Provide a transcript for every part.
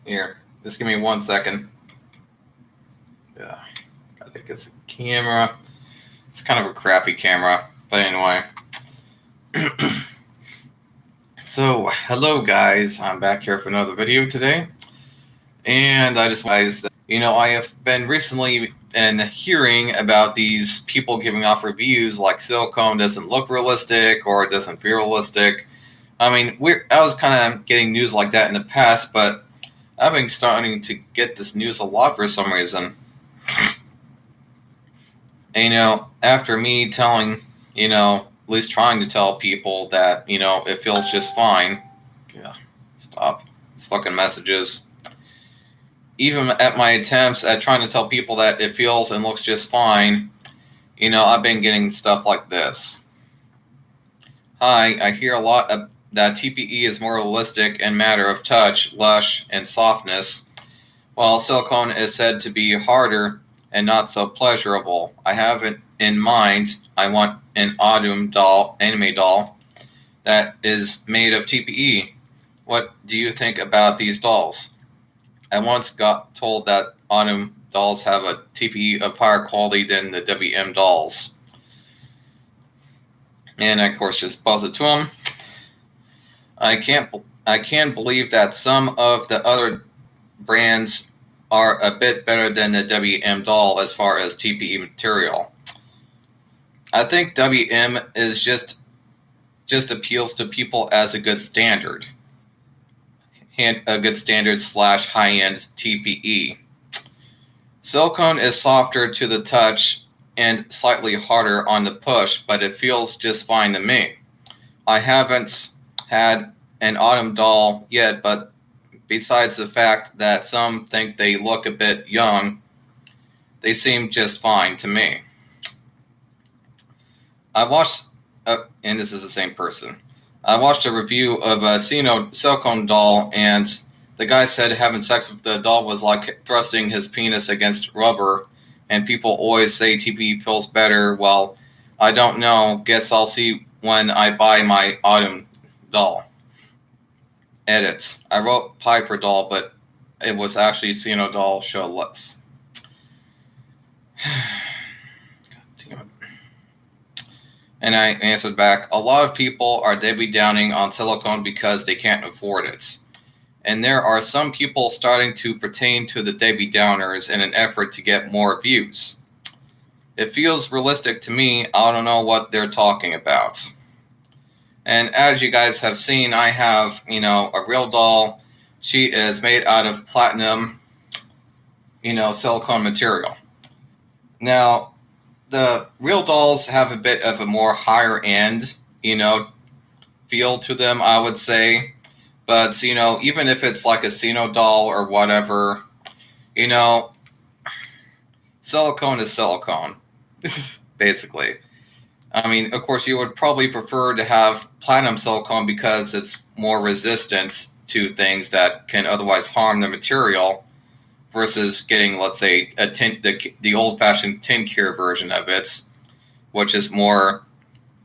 Here, just give me 1 second. Yeah, I think it's a camera. It's kind of a crappy camera, but anyway. So, hello guys, I'm back here for another video today, and I just realized that, I have been recently and hearing about these people giving off reviews like silicone doesn't look realistic or it doesn't feel realistic. I mean, I was kind of getting news like that in the past, but I've been starting to get this news a lot for some reason. And, after me telling, at least trying to tell people that, it feels just fine. Yeah, stop. These fucking messages. Even at my attempts at trying to tell people that it feels and looks just fine, I've been getting stuff like this. Hi, I hear a lot of that TPE is more realistic in matter of touch, lush, and softness, while silicone is said to be harder and not so pleasurable. I have it in mind. I want an Autumn doll, anime doll, that is made of TPE. What do you think about these dolls? I once got told that Autumn dolls have a TPE of higher quality than the WM dolls. And I, of course, just buzz it to him. I can't believe that some of the other brands are a bit better than the WM doll as far as TPE material. I think WM is just appeals to people as a good standard. A good standard / high-end TPE. Silicone is softer to the touch and slightly harder on the push, but it feels just fine to me. I haven't had an Autumn doll yet, but besides the fact that some think they look a bit young, they seem just fine to me. I watched, and this is the same person. I watched a review of a silicone doll, and the guy said having sex with the doll was like thrusting his penis against rubber, and people always say TP feels better. Well, I don't know. Guess I'll see when I buy my Autumn doll. Edits. I wrote Piper doll, but it was actually Sino doll show less. And I answered back, a lot of people are Debbie Downing on silicone because they can't afford it. And there are some people starting to pertain to the Debbie Downers in an effort to get more views. It feels realistic to me. I don't know what they're talking about. And as you guys have seen, I have, a real doll. She is made out of platinum, silicone material. Now, the real dolls have a bit of a more higher end, feel to them, I would say. But, even if it's like a Sino doll or whatever, silicone is silicone, basically. I mean, of course, you would probably prefer to have platinum silicone because it's more resistant to things that can otherwise harm the material, versus getting, let's say, the old-fashioned tin cure version of it, which is more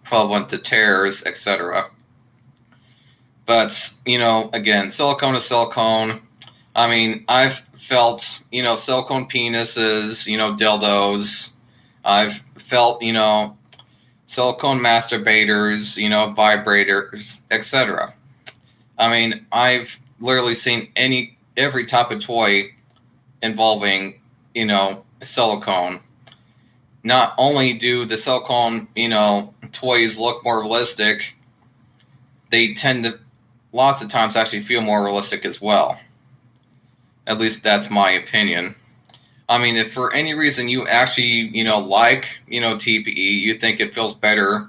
prevalent to tears, etc. But, again, silicone is silicone. I mean, I've felt, silicone penises, dildos. I've felt, silicone masturbators, vibrators, etc. I mean, I've literally seen every type of toy involving, silicone. Not only do the silicone, toys look more realistic, they tend to, lots of times, actually feel more realistic as well. At least that's my opinion. I mean, if for any reason you actually, like, TPE, you think it feels better,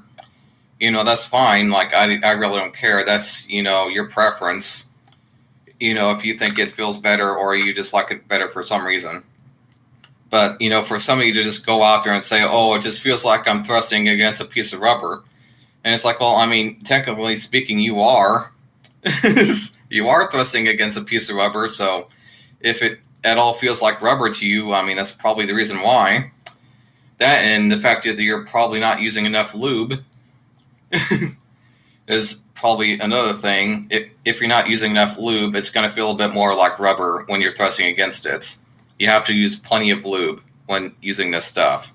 that's fine. Like, I really don't care. That's, your preference. If you think it feels better or you just like it better for some reason. But, for somebody to just go out there and say, oh, it just feels like I'm thrusting against a piece of rubber. And it's like, well, I mean, technically speaking, you are. You are thrusting against a piece of rubber, so if it at all feels like rubber to you, I mean, that's probably the reason why. That and the fact that you're probably not using enough lube. is probably another thing. If you're not using enough lube, it's going to feel a bit more like rubber when you're thrusting against it. You have to use plenty of lube when using this stuff.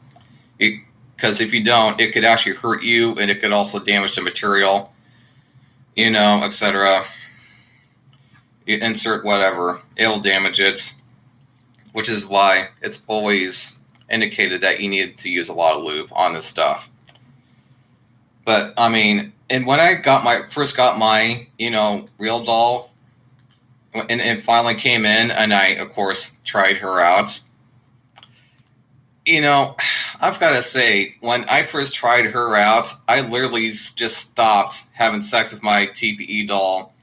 Because if you don't, it could actually hurt you, and it could also damage the material, etc. You insert whatever, it'll damage it, which is why it's always indicated that you need to use a lot of lube on this stuff. But I mean, and when I first got my real doll, and it finally came in, and I of course tried her out. I've got to say, when I first tried her out, I literally just stopped having sex with my TPE doll,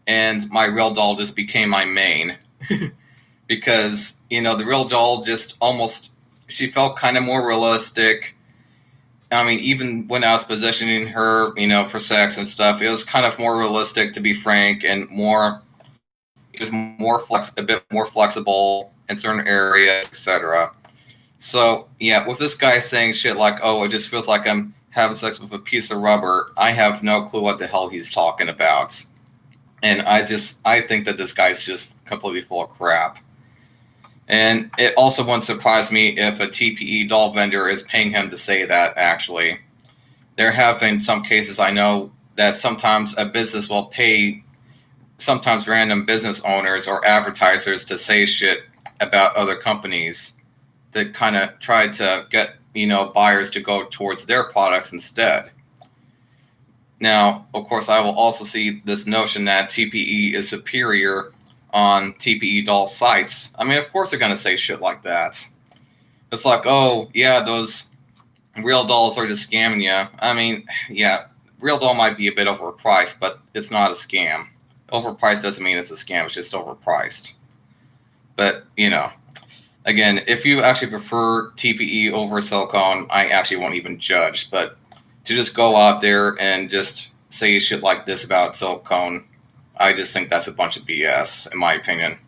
and my real doll just became my main. Because, the real doll she felt kind of more realistic. I mean, even when I was positioning her, for sex and stuff, it was kind of more realistic, to be frank, and it was a bit more flexible in certain areas, etc. So, yeah, with this guy saying shit like, oh, it just feels like I'm having sex with a piece of rubber, I have no clue what the hell he's talking about. And I think that this guy's just completely full of crap. And it also wouldn't surprise me if a TPE doll vendor is paying him to say that, actually. There have been some cases I know that sometimes a business will pay sometimes random business owners or advertisers to say shit about other companies to kind of try to get, buyers to go towards their products instead. Now, of course, I will also see this notion that TPE is superior on TPE doll sites. I mean, of course they're going to say shit like that. It's like, oh, yeah, those real dolls are just scamming you. I mean, yeah, real doll might be a bit overpriced, but it's not a scam. Overpriced doesn't mean it's a scam, it's just overpriced. But, again, if you actually prefer TPE over silicone, I actually won't even judge. But to just go out there and just say shit like this about silicone, I just think that's a bunch of BS, in my opinion.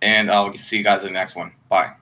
And I'll see you guys in the next one. Bye.